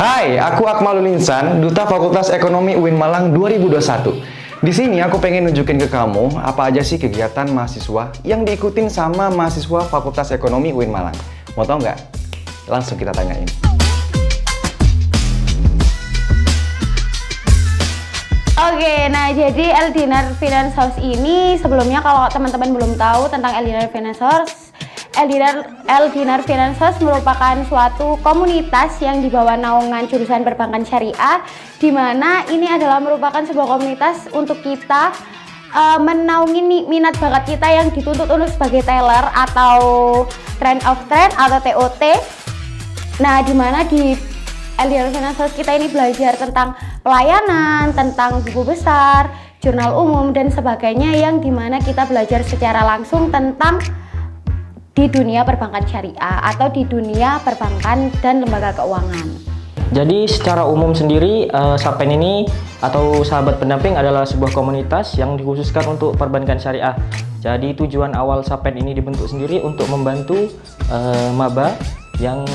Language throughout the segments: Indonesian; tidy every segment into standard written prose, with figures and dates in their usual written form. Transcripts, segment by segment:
Hai, aku Akmalul Insan, Duta Fakultas Ekonomi UIN Malang 2021. Di sini aku pengen nunjukin ke kamu apa aja sih kegiatan mahasiswa yang diikutin sama mahasiswa Fakultas Ekonomi UIN Malang. Mau tau nggak? Langsung kita tanyain. Oke, nah jadi Eldinar Finance House ini sebelumnya kalau teman-teman belum tahu tentang Eldinar Finance House, Eldinar Finance House merupakan suatu komunitas yang di bawah naungan jurusan perbankan syariah, di mana ini adalah merupakan sebuah komunitas untuk kita menaungi minat bakat kita yang dituntut untuk sebagai teller atau trend of trend atau TOT. Nah, di mana di Eldinar Finance House kita ini belajar tentang pelayanan, tentang buku besar, jurnal umum dan sebagainya, yang dimana kita belajar secara langsung tentang di dunia perbankan syariah atau di dunia perbankan dan lembaga keuangan. Jadi secara umum sendiri Sapen ini atau sahabat pendamping adalah sebuah komunitas yang dikhususkan untuk perbankan syariah. Jadi tujuan awal Sapen ini dibentuk sendiri untuk membantu maba yang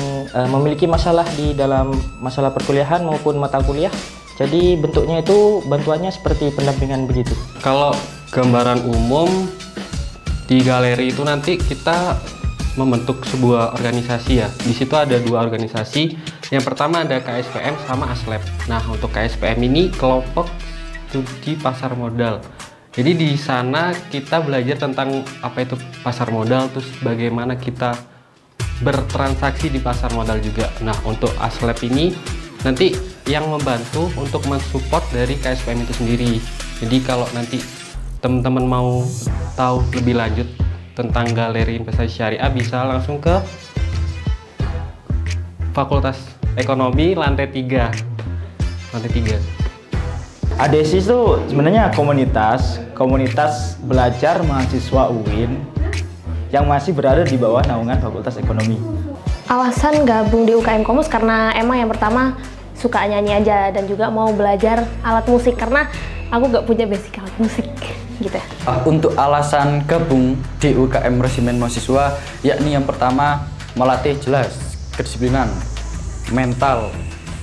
memiliki masalah di dalam masalah perkuliahan maupun mata kuliah. Jadi bentuknya itu bantuannya seperti pendampingan begitu. Kalau gambaran umum di galeri itu nanti kita membentuk sebuah organisasi ya. Di situ ada dua organisasi. Yang pertama ada KSPM sama ASLEP. Nah, untuk KSPM ini kelompok studi pasar modal. Jadi di sana kita belajar tentang apa itu pasar modal, terus bagaimana kita bertransaksi di pasar modal juga. Nah, untuk ASLEP ini nanti yang membantu untuk mensupport dari KSPM itu sendiri. Jadi kalau nanti teman-teman mau tahu lebih lanjut tentang galeri investasi syariah, bisa langsung ke Fakultas Ekonomi lantai 3. ADESIS itu sebenarnya komunitas belajar mahasiswa UIN yang masih berada di bawah naungan Fakultas Ekonomi. Alasan gabung di UKM Komus karena emang yang pertama suka nyanyi aja dan juga mau belajar alat musik karena aku gak punya basic alat musik gitu ya. Untuk alasan gabung di UKM Resimen Mahasiswa, yakni yang pertama melatih jelas kedisiplinan, mental,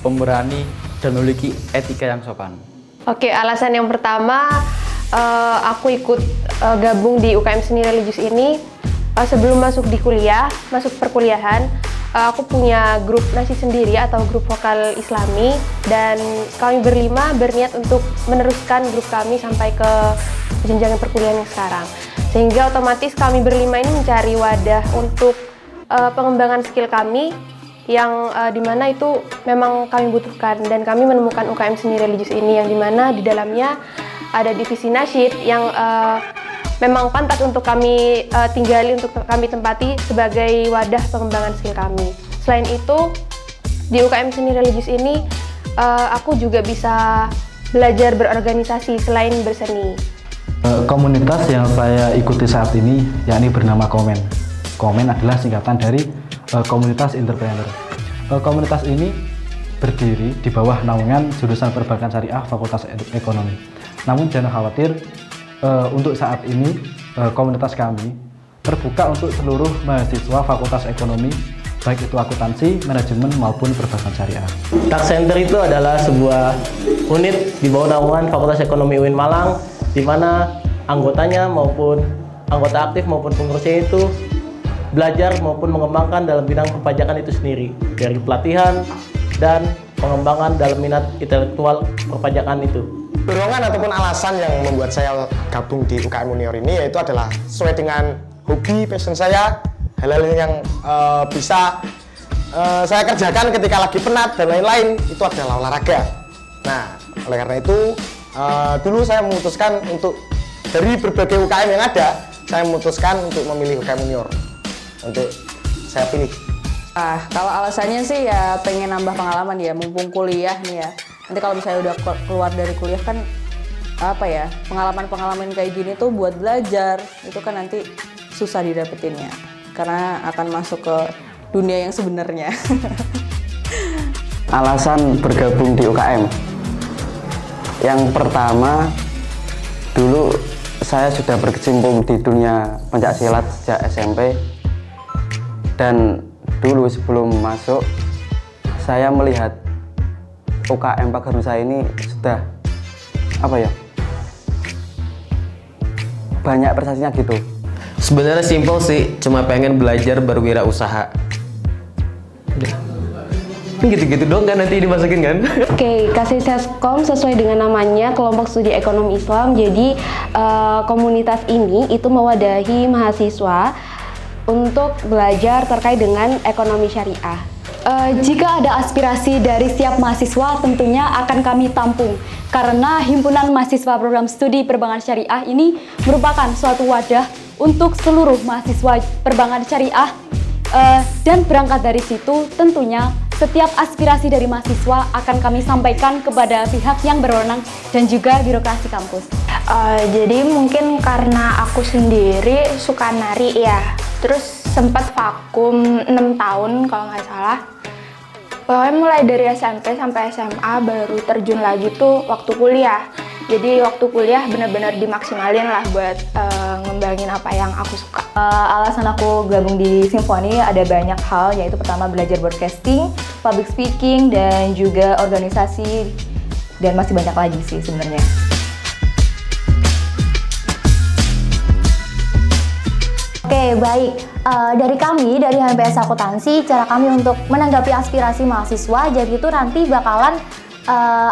pemberani, dan memiliki etika yang sopan. Oke, alasan yang pertama aku ikut gabung di UKM Seni Religius ini sebelum masuk di kuliah, masuk perkuliahan, aku punya grup nasi sendiri atau grup vokal Islami, dan kami berlima berniat untuk meneruskan grup kami sampai ke jenjang perkuliahan yang sekarang. Sehingga otomatis kami berlima ini mencari wadah untuk pengembangan skill kami yang dimana itu memang kami butuhkan, dan kami menemukan UKM Seni Religius ini yang dimana di dalamnya ada divisi nasyid yang memang pantas untuk kami tinggali, untuk kami tempati sebagai wadah pengembangan skill kami. Selain itu, di UKM Seni Religius ini aku juga bisa belajar berorganisasi selain berseni. Komunitas yang saya ikuti saat ini yakni bernama Komen. Komen adalah singkatan dari komunitas entrepreneur. Komunitas ini berdiri di bawah naungan jurusan perbankan syariah Fakultas Ekonomi. Namun jangan khawatir, untuk saat ini komunitas kami terbuka untuk seluruh mahasiswa Fakultas Ekonomi, baik itu akuntansi, manajemen maupun perbankan syariah. Tax Center itu adalah sebuah unit di bawah naungan Fakultas Ekonomi UIN Malang, di mana anggotanya maupun anggota aktif maupun pengurusnya itu belajar maupun mengembangkan dalam bidang perpajakan itu sendiri, dari pelatihan dan pengembangan dalam minat intelektual perpajakan itu. Dorongan ataupun alasan yang membuat saya gabung di UKM Unior ini yaitu adalah sesuai dengan hobi, passion saya, hal-hal yang bisa saya kerjakan ketika lagi penat dan lain-lain, itu adalah olahraga. Nah, oleh karena itu dulu saya memutuskan untuk dari berbagai UKM yang ada, saya memutuskan untuk memilih UKM Unior untuk saya pilih. Kalau alasannya sih ya pengen nambah pengalaman ya, mumpung kuliah nih ya. Nanti kalau misalnya udah keluar dari kuliah kan apa ya, pengalaman-pengalaman kayak gini tuh buat belajar itu kan nanti susah didapetinnya karena akan masuk ke dunia yang sebenarnya. Alasan bergabung di UKM, yang pertama, dulu saya sudah berkecimpung di dunia pencaksilat sejak SMP, dan dulu sebelum masuk saya melihat UKM Pagarusa ini sudah banyak prestasinya gitu. Sebenarnya simpel sih, cuma pengen belajar berwirausaha. Udah. Gitu-gitu dong kan nanti dimasukin kan? Oke, Kasiseskom sesuai dengan namanya kelompok studi ekonomi Islam. Jadi komunitas ini itu mewadahi mahasiswa untuk belajar terkait dengan ekonomi syariah. Jika ada aspirasi dari setiap mahasiswa tentunya akan kami tampung karena Himpunan Mahasiswa Program Studi Perbankan Syariah ini merupakan suatu wadah untuk seluruh mahasiswa perbankan syariah dan berangkat dari situ tentunya setiap aspirasi dari mahasiswa akan kami sampaikan kepada pihak yang berwenang dan juga birokrasi kampus. Jadi mungkin karena aku sendiri suka nari ya, terus sempat vakum 6 tahun kalau nggak salah. Pokoknya mulai dari SMP sampai SMA baru terjun lagi tuh waktu kuliah. Jadi waktu kuliah benar-benar dimaksimalin lah buat ngembangin apa yang aku suka. Alasan aku gabung di Simfoni ada banyak hal, yaitu pertama belajar broadcasting, public speaking, dan juga organisasi, dan masih banyak lagi sih sebenarnya. Oke, baik. Dari kami, dari HMPS Akuntansi, cara kami untuk menanggapi aspirasi mahasiswa, jadi itu nanti bakalan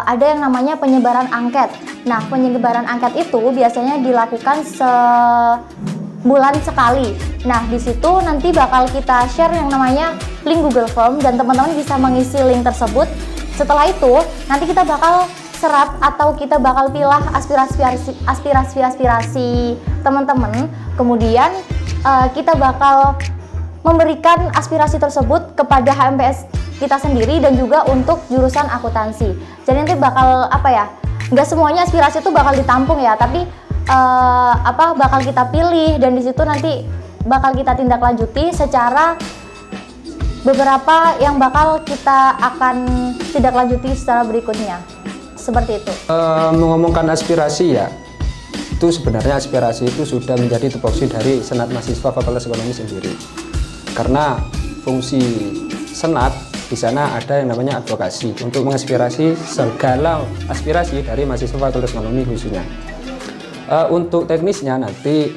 ada yang namanya penyebaran angket. Nah, penyebaran angket itu biasanya dilakukan sebulan sekali. Nah, di situ nanti bakal kita share yang namanya link Google Form dan teman-teman bisa mengisi link tersebut. Setelah itu, nanti kita bakal serap atau kita bakal pilah aspirasi teman-teman. Kemudian kita bakal memberikan aspirasi tersebut kepada HMPS kita sendiri dan juga untuk jurusan akuntansi. Jadi nanti bakal nggak semuanya aspirasi itu bakal ditampung ya, tapi bakal kita pilih dan di situ nanti bakal kita tindak lanjuti secara beberapa yang bakal kita akan tindak lanjuti secara berikutnya. Seperti itu. Mengomongkan aspirasi ya, itu sebenarnya aspirasi itu sudah menjadi tupoksi dari Senat Mahasiswa Fakultas Ekonomi sendiri. Karena fungsi Senat di sana ada yang namanya advokasi untuk mengaspirasi segala aspirasi dari mahasiswa Fakultas Ekonomi khususnya. Untuk teknisnya nanti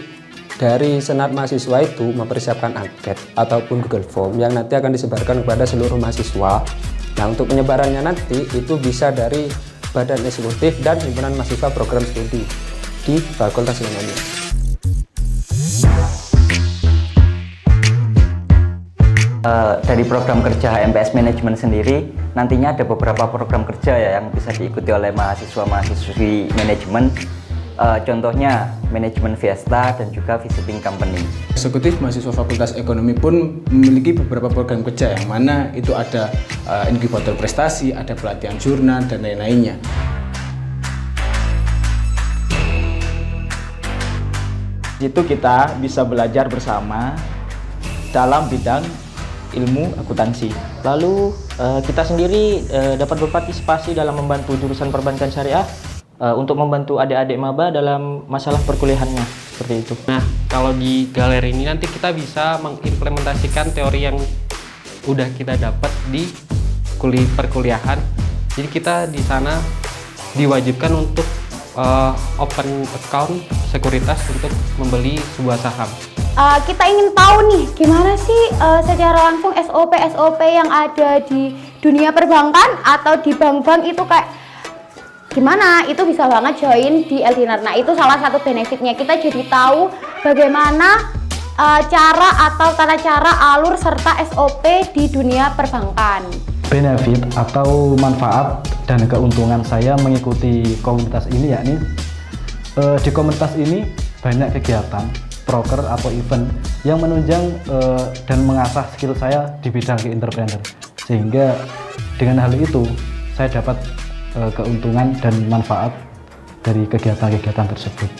dari Senat Mahasiswa itu mempersiapkan angket ataupun Google Form yang nanti akan disebarkan kepada seluruh mahasiswa. Nah, untuk penyebarannya nanti itu bisa dari Badan Eksekutif dan Himpunan Mahasiswa Program Studi di Fakultas Ekonomi. Dari program kerja HMPS Manajemen sendiri, nantinya ada beberapa program kerja ya yang bisa diikuti oleh mahasiswa-mahasiswi manajemen. Contohnya manajemen Fiesta dan juga visiting company. Eksekutif mahasiswa Fakultas Ekonomi pun memiliki beberapa program kerja yang mana itu ada inkubator prestasi, ada pelatihan jurnal dan lain-lainnya. Di situ kita bisa belajar bersama dalam bidang ilmu akuntansi. Lalu kita sendiri dapat berpartisipasi dalam membantu jurusan perbankan syariah untuk membantu adik-adik maba dalam masalah perkuliahannya, seperti itu. Nah, kalau di galeri ini nanti kita bisa mengimplementasikan teori yang udah kita dapat di perkuliahan. Jadi kita di sana diwajibkan untuk open account sekuritas untuk membeli sebuah saham. Kita ingin tahu nih gimana sih secara langsung SOP yang ada di dunia perbankan atau di bank-bank itu kayak gimana. Itu bisa banget join di LDNR. Nah, itu salah satu benefitnya, kita jadi tahu bagaimana cara atau tata cara alur serta SOP di dunia perbankan. Benefit atau manfaat dan keuntungan saya mengikuti komunitas ini yakni di komunitas ini banyak kegiatan proker atau event yang menunjang dan mengasah skill saya di bidang entrepreneur, sehingga dengan hal itu saya dapat keuntungan dan manfaat dari kegiatan-kegiatan tersebut.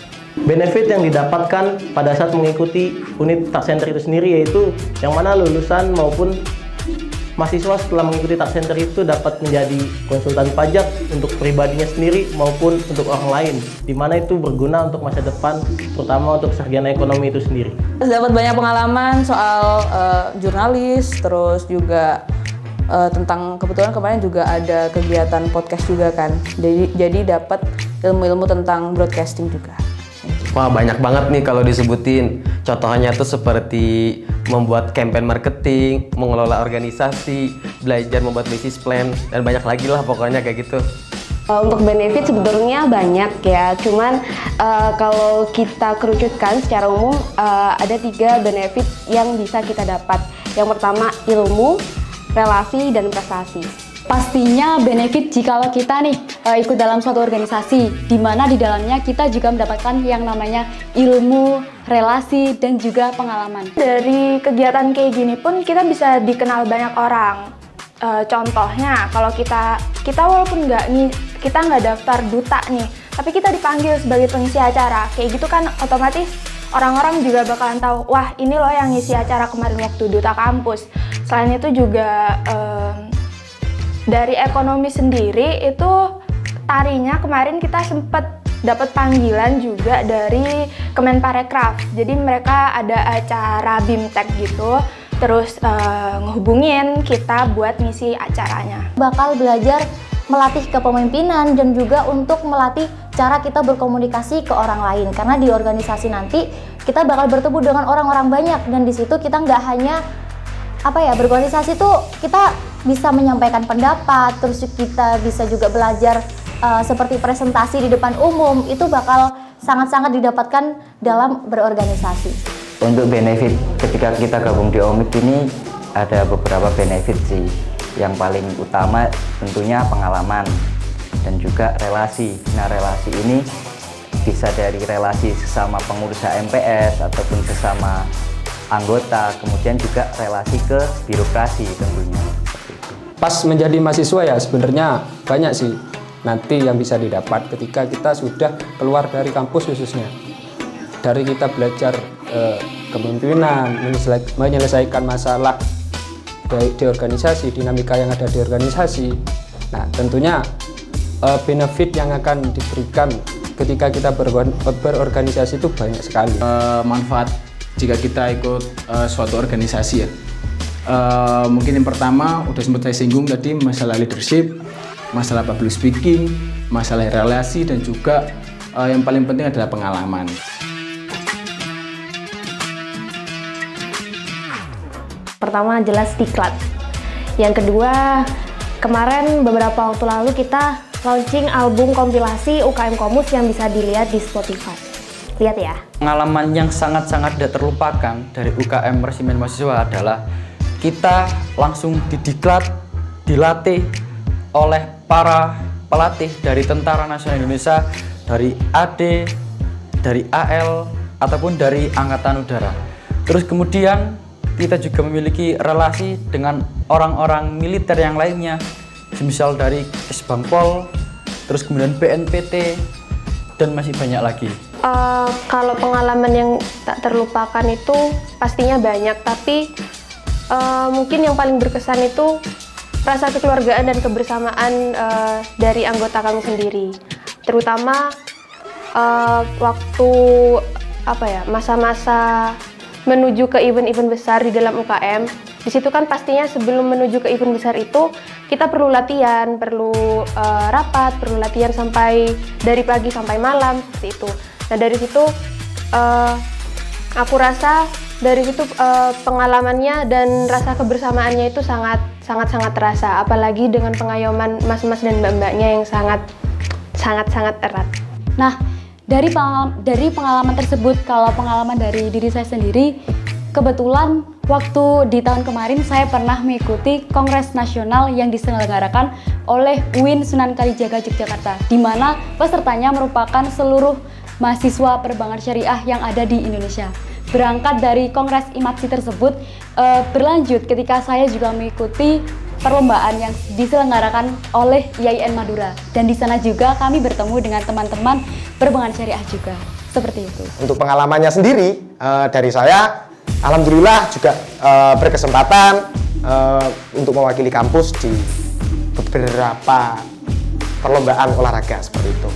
Benefit yang didapatkan pada saat mengikuti unit tax center itu sendiri yaitu yang mana lulusan maupun mahasiswa setelah mengikuti tax center itu dapat menjadi konsultan pajak untuk pribadinya sendiri maupun untuk orang lain, di mana itu berguna untuk masa depan, terutama untuk sarjana ekonomi itu sendiri. Dapat banyak pengalaman soal jurnalis, terus juga tentang kebetulan kemarin juga ada kegiatan podcast juga kan. Jadi dapat ilmu-ilmu tentang broadcasting juga. Wah, banyak banget nih kalau disebutin. Contohnya tuh seperti membuat campaign marketing, mengelola organisasi, belajar membuat business plan, dan banyak lagi lah pokoknya kayak gitu. Untuk benefit sebetulnya banyak ya, cuman kalau kita kerucutkan secara umum ada 3 benefit yang bisa kita dapat. Yang pertama ilmu, relasi, dan prestasi. Pastinya benefit jikalau kita nih ikut dalam suatu organisasi di mana di dalamnya kita juga mendapatkan yang namanya ilmu, relasi, dan juga pengalaman. Dari kegiatan kayak gini pun kita bisa dikenal banyak orang. Contohnya kalau kita walaupun kita nggak daftar duta nih, tapi kita dipanggil sebagai pengisi acara, kayak gitu kan otomatis orang-orang juga bakalan tahu, wah ini loh yang ngisi acara kemarin waktu duta kampus. Selain itu juga dari ekonomi sendiri itu tarinya kemarin kita sempat dapat panggilan juga dari Kemenparekraf. Jadi mereka ada acara BIMTEK gitu, terus ngehubungin kita buat ngisi acaranya. Bakal belajar melatih kepemimpinan dan juga untuk melatih cara kita berkomunikasi ke orang lain, karena di organisasi nanti kita bakal bertemu dengan orang-orang banyak, dan di situ kita nggak hanya berorganisasi tuh kita bisa menyampaikan pendapat, terus kita bisa juga belajar seperti presentasi di depan umum. Itu bakal sangat-sangat didapatkan dalam berorganisasi. Untuk benefit ketika kita gabung di OMIK ini ada beberapa benefit sih. Yang paling utama tentunya pengalaman dan juga relasi. Nah, relasi ini bisa dari relasi sesama pengurus HMPS ataupun sesama anggota, kemudian juga relasi ke birokrasi tentunya. Pas menjadi mahasiswa ya sebenarnya banyak sih nanti yang bisa didapat ketika kita sudah keluar dari kampus khususnya. Dari kita belajar kepemimpinan, menyelesaikan masalah di organisasi, dinamika yang ada di organisasi. Nah, tentunya benefit yang akan diberikan ketika kita berorganisasi itu banyak sekali. Manfaat jika kita ikut suatu organisasi ya. Mungkin yang pertama udah sempat saya singgung tadi, masalah leadership, masalah public speaking, masalah relasi, dan juga yang paling penting adalah pengalaman. Pertama jelas diklat. Yang kedua, kemarin beberapa waktu lalu kita launching album kompilasi UKM Komus yang bisa dilihat di Spotify. Lihat ya. Pengalaman yang sangat-sangat tidak terlupakan dari UKM Resimen Mahasiswa adalah kita langsung didiklat, dilatih oleh para pelatih dari Tentara Nasional Indonesia, dari AD, dari AL, ataupun dari Angkatan Udara. Terus kemudian kita juga memiliki relasi dengan orang-orang militer yang lainnya, semisal dari Kesbangpol, terus kemudian BNPT, dan masih banyak lagi. Kalau pengalaman yang tak terlupakan itu pastinya banyak, tapi mungkin yang paling berkesan itu rasa kekeluargaan dan kebersamaan dari anggota kami sendiri, terutama waktu masa-masa menuju ke event-event besar di dalam UKM. Di situ kan pastinya sebelum menuju ke event besar itu kita perlu latihan, perlu rapat, perlu latihan sampai dari pagi sampai malam seperti itu. Nah dari situ aku rasa dari situ pengalamannya dan rasa kebersamaannya itu sangat terasa, apalagi dengan pengayoman mas-mas dan mbak-mbaknya yang sangat erat. Nah, dari pengalaman tersebut, kalau pengalaman dari diri saya sendiri, kebetulan waktu di tahun kemarin saya pernah mengikuti Kongres Nasional yang diselenggarakan oleh UIN Sunan Kalijaga Yogyakarta, di mana pesertanya merupakan seluruh mahasiswa perbankan syariah yang ada di Indonesia. Berangkat dari Kongres IMAPSI tersebut, berlanjut ketika saya juga mengikuti perlombaan yang diselenggarakan oleh IAIN Madura, dan di sana juga kami bertemu dengan teman-teman perbankan syariah juga, seperti itu. Untuk pengalamannya sendiri dari saya, alhamdulillah juga berkesempatan untuk mewakili kampus di beberapa perlombaan olahraga seperti itu.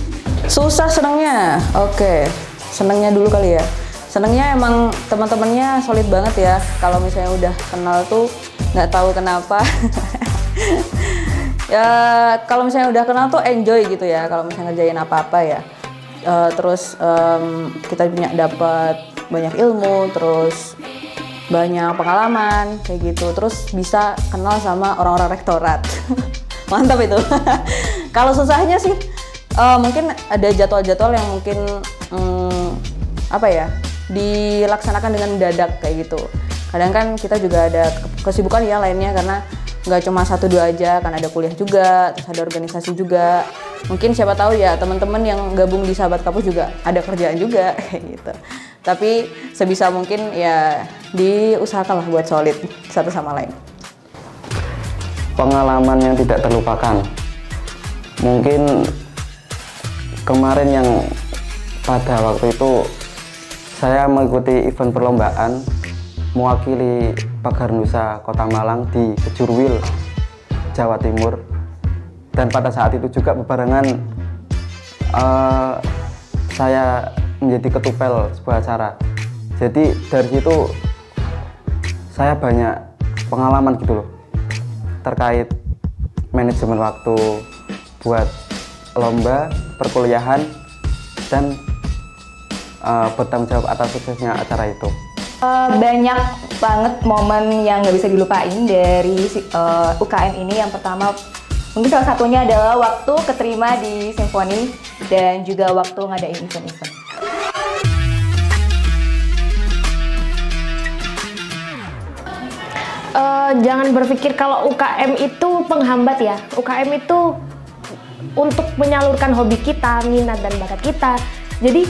Susah senangnya, oke, senangnya dulu kali ya. Senangnya emang teman-temannya solid banget ya. Kalau misalnya udah kenal tuh nggak tahu kenapa Ya kalau misalnya udah kenal tuh enjoy gitu ya kalau misalnya ngerjain apa-apa ya. Terus kita dapat banyak ilmu, terus banyak pengalaman kayak gitu, terus bisa kenal sama orang-orang rektorat. Mantap itu. Kalau susahnya sih mungkin ada jadwal-jadwal yang mungkin dilaksanakan dengan mendadak kayak gitu. Kadang kan kita juga ada kesibukan ya lainnya karena nggak cuma 1-2 aja, kan ada kuliah juga, terus ada organisasi juga. Mungkin siapa tahu ya teman-teman yang gabung di Sahabat Kampus juga ada kerjaan juga kayak gitu. Tapi sebisa mungkin ya diusahakanlah buat solid satu sama lain. Pengalaman yang tidak terlupakan. Mungkin kemarin yang pada waktu itu saya mengikuti event perlombaan mewakili Pagar Nusa Kota Malang di Kejurwil, Jawa Timur. Dan pada saat itu juga bebarengan saya menjadi ketupel sebuah acara. Jadi dari situ saya banyak pengalaman gitu loh terkait manajemen waktu buat lomba, perkuliahan, dan bertanggung jawab atas suksesnya acara itu. Banyak banget momen yang nggak bisa dilupain dari UKM ini. Yang pertama mungkin salah satunya adalah waktu keterima di Simfoni dan juga waktu ngadain event-event. Jangan berpikir kalau UKM itu penghambat ya. UKM itu untuk menyalurkan hobi kita, minat dan bakat kita. Jadi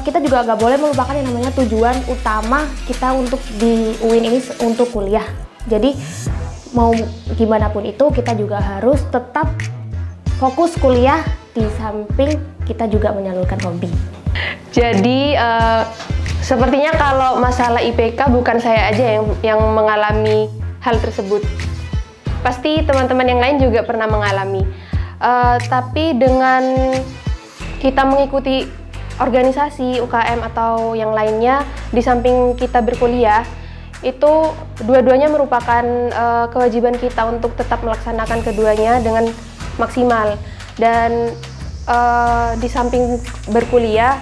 kita juga nggak boleh melupakan yang namanya tujuan utama kita untuk di UIN ini untuk kuliah. Jadi mau gimana pun itu kita juga harus tetap fokus kuliah di samping kita juga menyalurkan hobi. Jadi sepertinya kalau masalah IPK bukan saya aja yang mengalami hal tersebut. Pasti teman-teman yang lain juga pernah mengalami. Tapi dengan kita mengikuti organisasi, UKM atau yang lainnya di samping kita berkuliah, itu dua-duanya merupakan kewajiban kita untuk tetap melaksanakan keduanya dengan maksimal. Dan di samping berkuliah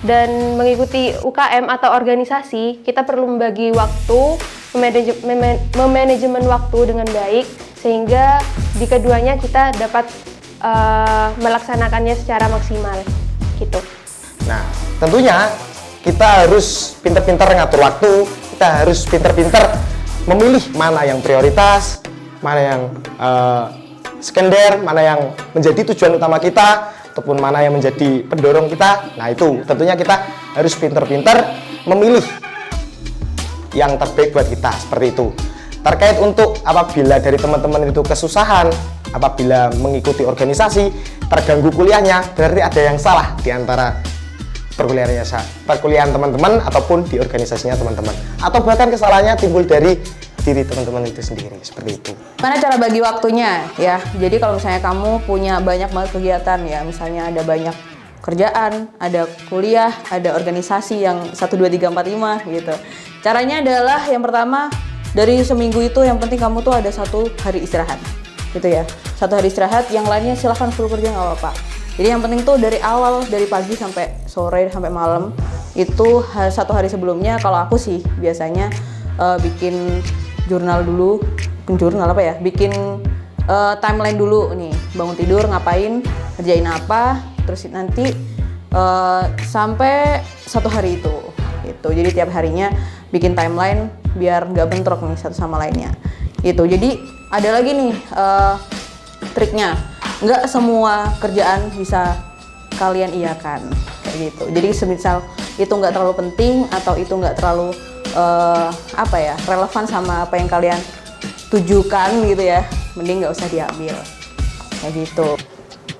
dan mengikuti UKM atau organisasi, kita perlu membagi waktu, memanajemen waktu dengan baik, sehingga di keduanya kita dapat melaksanakannya secara maksimal gitu. Nah, tentunya kita harus pinter-pinter ngatur waktu, kita harus pinter-pinter memilih mana yang prioritas, mana yang sekunder, mana yang menjadi tujuan utama kita, ataupun mana yang menjadi pendorong kita. Nah, itu tentunya kita harus pinter-pinter memilih yang terbaik buat kita, seperti itu. Terkait untuk apabila dari teman-teman itu kesusahan, apabila mengikuti organisasi, terganggu kuliahnya, berarti ada yang salah di antara perkuliahan teman-teman ataupun di organisasinya teman-teman. Atau bahkan kesalahannya timbul dari diri teman-teman itu sendiri, seperti itu. Mana cara bagi waktunya ya? Jadi kalau misalnya kamu punya banyak banget kegiatan ya, misalnya ada banyak kerjaan, ada kuliah, ada organisasi yang 1, 2, 3, 4, 5 gitu. Caranya adalah yang pertama, dari seminggu itu yang penting kamu tuh ada 1 hari istirahat gitu ya. 1 hari istirahat, yang lainnya silahkan full kerja nggak apa-apa. Jadi yang penting tuh dari awal, dari pagi sampai sore sampai malam itu 1 hari sebelumnya, kalau aku sih biasanya bikin jurnal dulu, bikin timeline dulu nih, bangun tidur ngapain, kerjain apa, terus nanti sampai 1 hari itu gitu. Jadi tiap harinya bikin timeline biar nggak bentrok nih satu sama lainnya gitu. Jadi ada lagi nih triknya, nggak semua kerjaan bisa kalian iakan kayak gitu. Jadi semisal itu nggak terlalu penting atau itu nggak terlalu relevan sama apa yang kalian tujukan gitu ya, mending nggak usah diambil kayak gitu.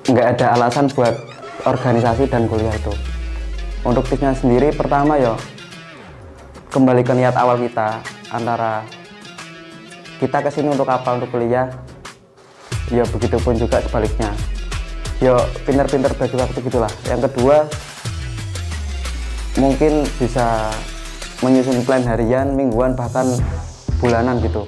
Nggak ada alasan buat organisasi dan kuliah itu. Untuk tipsnya sendiri, pertama ya kembali ke niat awal kita, antara kita kesini untuk apa, untuk kuliah, ya begitupun juga sebaliknya. Ya pinter-pinter bagi waktu gitulah. Yang kedua, mungkin bisa menyusun plan harian, mingguan, bahkan bulanan gitu.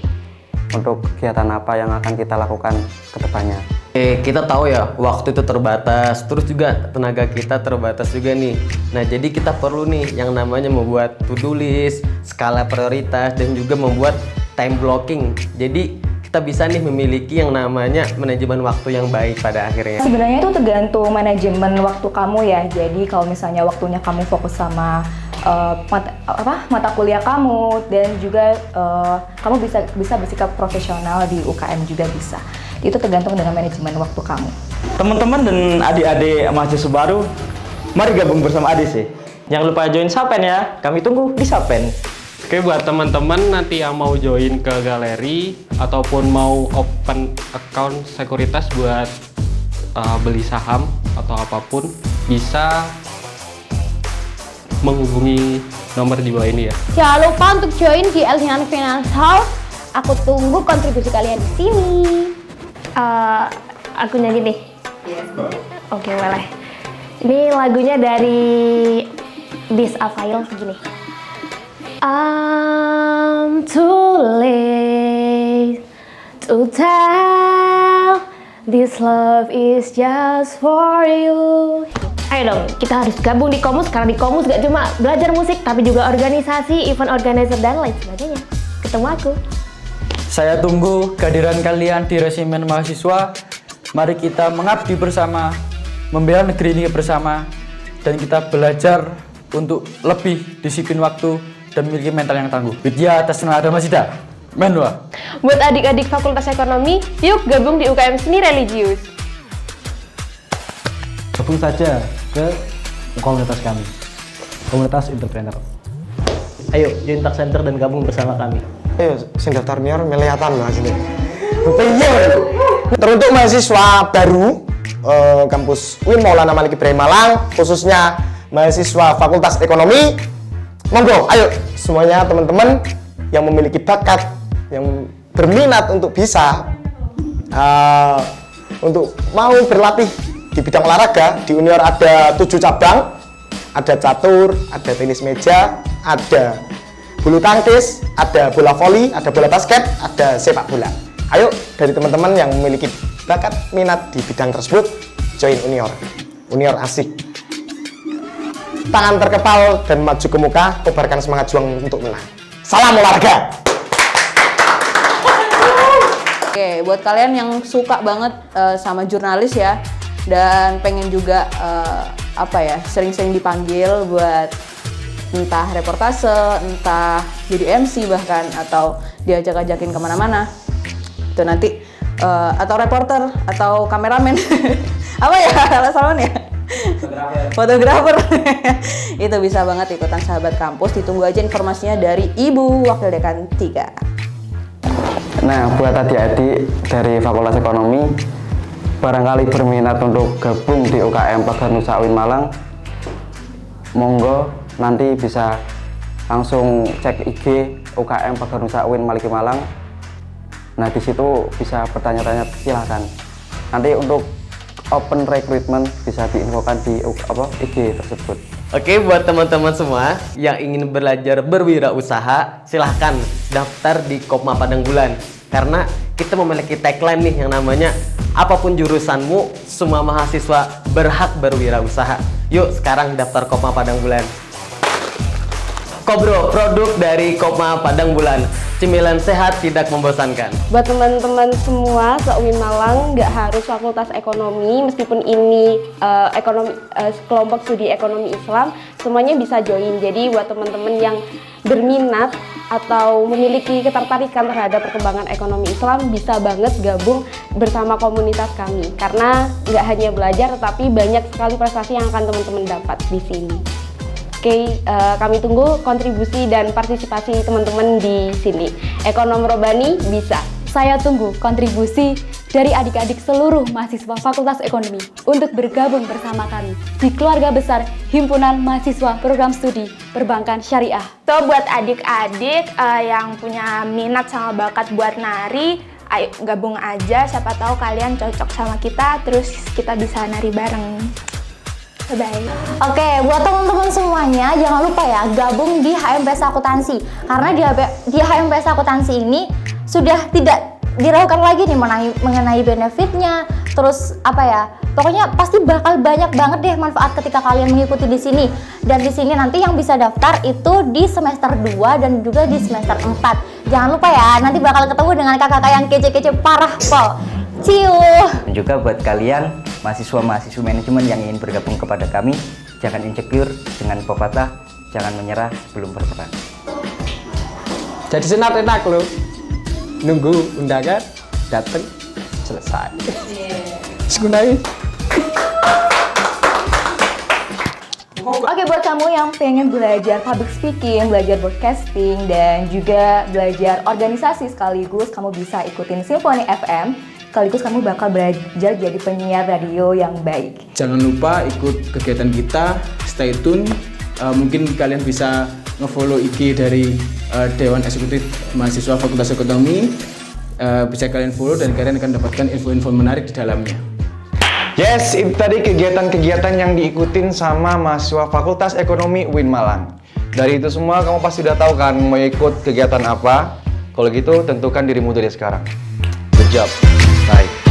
untuk kegiatan apa yang akan kita lakukan ke depannya. Kita tahu ya waktu itu terbatas, terus juga tenaga kita terbatas juga nih. Nah jadi kita perlu nih yang namanya membuat to-do list, skala prioritas, dan juga membuat time blocking. Jadi kita bisa nih memiliki yang namanya manajemen waktu yang baik pada akhirnya. Sebenarnya itu tergantung manajemen waktu kamu ya. Jadi kalau misalnya waktunya kamu fokus sama mata kuliah kamu, dan juga kamu bisa bersikap profesional di UKM juga bisa. Itu tergantung dengan manajemen waktu kamu. Teman-teman dan adik-adik mahasiswa baru, mari gabung bersama ADC. Jangan lupa join Sapen ya, kami tunggu di Sapen. Oke, buat teman-teman nanti yang mau join ke galeri ataupun mau open account sekuritas buat beli saham atau apapun, bisa menghubungi nomor di bawah ini ya. Jangan lupa untuk join di Eldinar Finance House. Aku tunggu kontribusi kalian di sini. Aku nyanyi nih. Oke, boleh. Ini lagunya dari This Avail gini. I'm too late to tell this love is just for you. Ayo dong, kita harus gabung di Komus, karena di Komus gak cuma belajar musik, tapi juga organisasi, event organizer, dan lain sebagainya. Ketemu aku. Saya tunggu kehadiran kalian di resimen mahasiswa. Mari kita mengabdi bersama, membela negeri ini bersama, dan kita belajar untuk lebih disiplin waktu dan memiliki mental yang tangguh. Widya atas nama Adama Sida, Menwa. Buat adik-adik Fakultas Ekonomi, yuk gabung di UKM Seni Religius. Gabung saja ke komunitas kami, komunitas entrepreneur. Ayo join Tak Center dan gabung bersama kami. Ayo, sing daftar mior melihatan lah sini. Teruntuk mahasiswa baru kampus UIN Maulana Malik Ibrahim Malang, khususnya mahasiswa Fakultas Ekonomi, monggo, ayo semuanya teman-teman yang memiliki bakat, yang berminat untuk bisa untuk mau berlatih di bidang olahraga. Di Unior ada 7 cabang, ada catur, ada tenis meja, ada bulu tangkis, ada bola voli, ada bola basket, ada sepak bola. Ayo dari teman-teman yang memiliki bakat minat di bidang tersebut, join Unior. Unior asik. Tangan terkepal dan maju ke muka, kobarkan semangat juang untuk menang. Salam olahraga. Oke, buat kalian yang suka banget sama jurnalis ya, dan pengen juga sering-sering dipanggil buat entah reportase, entah jadi MC bahkan, atau diajak-ajakin kemana-mana, itu nanti atau reporter atau kameramen apa ya alasan ya, fotografer itu bisa banget ikutan Sahabat Kampus. Ditunggu aja informasinya dari Ibu Wakil Dekan 3. Nah, buat adik-adik dari Fakultas Ekonomi, barangkali berminat untuk gabung di UKM Paganusa UIN Malang, monggo nanti bisa langsung cek IG UKM Paganusa UIN Maliki Malang. Nah, di situ bisa bertanya-tanya, silahkan. Nanti untuk open recruitment bisa diinfokan di IG tersebut. Oke, buat teman-teman semua yang ingin belajar berwirausaha, silahkan daftar di Kopma Padang Bulan. Karena kita memiliki tagline nih yang namanya, apapun jurusanmu, semua mahasiswa berhak berwirausaha. Yuk sekarang daftar Kopma Padang Bulan. Kobro, produk dari Kopma Padang Bulan. Cemilan sehat tidak membosankan. Buat teman-teman semua se-UIN Malang, nggak harus Fakultas Ekonomi, meskipun ini kelompok studi ekonomi Islam, semuanya bisa join. Jadi buat teman-teman yang berminat atau memiliki ketertarikan terhadap perkembangan ekonomi Islam, bisa banget gabung bersama komunitas kami. Karena nggak hanya belajar, tetapi banyak sekali prestasi yang akan teman-teman dapat di sini. Oke, kami tunggu kontribusi dan partisipasi teman-teman di sini. Ekonom Robani bisa. Saya tunggu kontribusi dari adik-adik seluruh mahasiswa Fakultas Ekonomi untuk bergabung bersama kami di keluarga besar Himpunan Mahasiswa Program Studi Perbankan Syariah. So, buat adik-adik yang punya minat sama bakat buat nari, ayo gabung aja, siapa tahu kalian cocok sama kita, terus kita bisa nari bareng. Bye-bye. Oke, buat teman-teman semuanya jangan lupa ya gabung di HMPS Akuntansi. Karena di HMPS Akuntansi ini sudah tidak diragukan lagi nih mengenai benefitnya, terus apa ya, pokoknya pasti bakal banyak banget deh manfaat ketika kalian mengikuti di sini. Dan di sini nanti yang bisa daftar itu di semester 2 dan juga di semester 4. Jangan lupa ya, nanti bakal ketemu dengan kakak-kakak yang kece-kece parah pol. Ciu. Dan juga buat kalian mahasiswa-mahasiswa manajemen yang ingin bergabung kepada kami, jangan insecure dengan pepatah, jangan menyerah sebelum berperang. Jadi senat enak loh. Nunggu undangan, dateng, selesai. Segunai. Oke, buat kamu yang pengen belajar public speaking, belajar broadcasting, dan juga belajar organisasi sekaligus, kamu bisa ikutin Symphony FM, sekaligus kamu bakal belajar jadi penyiar radio yang baik. Jangan lupa ikut kegiatan kita, stay tune. Mungkin kalian bisa nge-follow IG dari Dewan Eksekutif Mahasiswa Fakultas Ekonomi. Bisa kalian follow dan kalian akan dapatkan info-info menarik di dalamnya. Yes, itu tadi kegiatan-kegiatan yang diikutin sama mahasiswa Fakultas Ekonomi UIN Malang. Dari itu semua kamu pasti udah tahu kan mau ikut kegiatan apa. Kalau gitu tentukan dirimu dari sekarang. Good job. Bye.